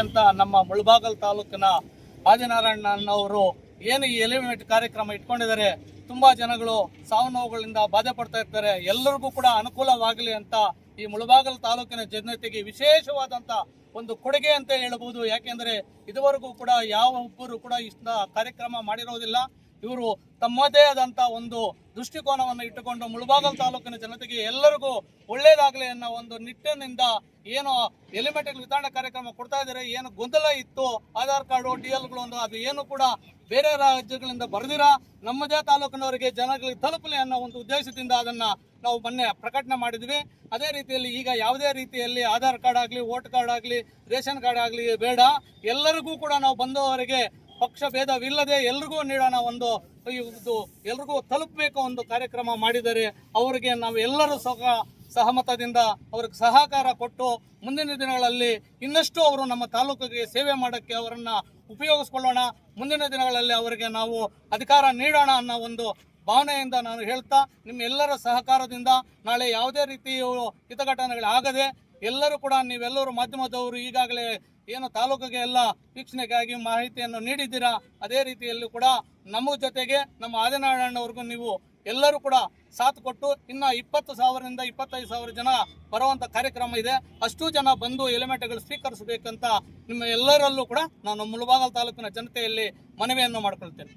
ಅಂತ ನಮ್ಮ ಮುಳಬಾಗಲ್ ತಾಲೂಕಿನ ಆದಿನಾರಾಯಣನವರು ಏನು ಈ ಎಲಿಮೆಂಟ್ ಕಾರ್ಯಕ್ರಮ ಇಟ್ಕೊಂಡಿದ್ದಾರೆ. ತುಂಬಾ ಜನಗಳು ಸಾವು ನೋವುಗಳಿಂದ ಬಾಧೆ ಪಡ್ತಾ ಇರ್ತಾರೆ. ಎಲ್ಲರಿಗೂ ಕೂಡ ಅನುಕೂಲವಾಗಲಿ ಅಂತ ಈ ಮುಳಬಾಗಲ್ ತಾಲೂಕಿನ ಜನತೆಗೆ ವಿಶೇಷವಾದಂತ ಒಂದು ಕೊಡುಗೆ ಅಂತ ಹೇಳಬಹುದು. ಯಾಕೆಂದ್ರೆ ಇದುವರೆಗೂ ಕೂಡ ಯಾವ ಒಬ್ಬರು ಕೂಡ ಇಷ್ಟ ಕಾರ್ಯಕ್ರಮ ಮಾಡಿರೋದಿಲ್ಲ. ಇವರು ತಮ್ಮದೇ ಆದಂತ ಒಂದು ದೃಷ್ಟಿಕೋನವನ್ನು ಇಟ್ಟುಕೊಂಡು ಮುಳಬಾಗಲ್ ತಾಲೂಕಿನ ಜನತೆಗೆ ಎಲ್ಲರಿಗೂ ಒಳ್ಳೇದಾಗಲಿ ಅನ್ನೋ ಒಂದು ನಿಟ್ಟಿನಿಂದ ಏನು ಎಲಿಮೆಂಟ್ ವಿತರಣಾ ಕಾರ್ಯಕ್ರಮ ಕೊಡ್ತಾ ಇದ್ದಾರೆ. ಏನು ಗೊಂದಲ ಇತ್ತು ಆಧಾರ್ ಕಾರ್ಡು DLಗಳು ಅದು ಏನು ಕೂಡ ಬೇರೆ ರಾಜ್ಯಗಳಿಂದ ಬರೆದಿರ ನಮ್ಮದೇ ತಾಲೂಕಿನವರಿಗೆ ಜನಗಳಿಗೆ ತಲುಪಲಿ ಅನ್ನೋ ಒಂದು ಉದ್ದೇಶದಿಂದ ಅದನ್ನ ನಾವು ಮೊನ್ನೆ ಪ್ರಕಟಣೆ ಮಾಡಿದ್ವಿ. ಅದೇ ರೀತಿಯಲ್ಲಿ ಈಗ ಯಾವುದೇ ರೀತಿಯಲ್ಲಿ ಆಧಾರ್ ಕಾರ್ಡ್ ಆಗಲಿ, ವೋಟ್ ಕಾರ್ಡ್ ಆಗಲಿ, ರೇಷನ್ ಕಾರ್ಡ್ ಆಗಲಿ ಬೇಡ, ಎಲ್ಲರಿಗೂ ಕೂಡ ನಾವು ಬಂದವರಿಗೆ ಪಕ್ಷ ಭೇದವಿಲ್ಲದೆ ಎಲ್ರಿಗೂ ನೀಡೋಣ, ಒಂದು ಎಲ್ರಿಗೂ ತಲುಪಬೇಕು ಒಂದು ಕಾರ್ಯಕ್ರಮ ಮಾಡಿದರೆ ಅವರಿಗೆ ನಾವು ಎಲ್ಲರೂ ಸಹಮತದಿಂದ ಅವ್ರಿಗೆ ಸಹಕಾರ ಕೊಟ್ಟು ಮುಂದಿನ ದಿನಗಳಲ್ಲಿ ಇನ್ನಷ್ಟು ಅವರು ನಮ್ಮ ತಾಲೂಕಿಗೆ ಸೇವೆ ಮಾಡೋಕ್ಕೆ ಅವರನ್ನ ಉಪಯೋಗಿಸ್ಕೊಳ್ಳೋಣ. ಮುಂದಿನ ದಿನಗಳಲ್ಲಿ ಅವರಿಗೆ ನಾವು ಅಧಿಕಾರ ನೀಡೋಣ ಅನ್ನೋ ಒಂದು ಭಾವನೆಯಿಂದ ನಾನು ಹೇಳ್ತಾ, ನಿಮ್ಮ ಎಲ್ಲರ ಸಹಕಾರದಿಂದ ನಾಳೆ ಯಾವುದೇ ರೀತಿಯ ಹಿತಘಟನೆಗಳಾಗದೆ ಎಲ್ಲರೂ ಕೂಡ ನೀವೆಲ್ಲರೂ ಮಾಧ್ಯಮದವರು ಈಗಾಗಲೇ ಏನು ತಾಲೂಕಿಗೆ ಎಲ್ಲ ವೀಕ್ಷಣೆಗಾಗಿ ಮಾಹಿತಿಯನ್ನು ನೀಡಿದ್ದೀರಾ. ಅದೇ ರೀತಿಯಲ್ಲಿ ಕೂಡ ನಮ್ಮ ಜೊತೆಗೆ ನಮ್ಮ ಆದಿನಾರಾಯಣವ್ರಿಗೂ ನೀವು ಎಲ್ಲರೂ ಕೂಡ ಸಾಥ್ ಕೊಟ್ಟು ಇನ್ನು 20,000ರಿಂದ 25,000 ಜನ ಬರುವಂತ ಕಾರ್ಯಕ್ರಮ ಇದೆ. ಅಷ್ಟು ಜನ ಬಂದು ಎಲಿಮೆಂಟ್ಗಳು ಸ್ವೀಕರಿಸಬೇಕಂತ ನಿಮ್ಮ ಎಲ್ಲರಲ್ಲೂ ಕೂಡ ನಾನು ಮುಳಬಾಗಲ್ ತಾಲೂಕಿನ ಜನತೆಯಲ್ಲಿ ಮನವಿಯನ್ನು ಮಾಡಿಕೊಳ್ತೇನೆ.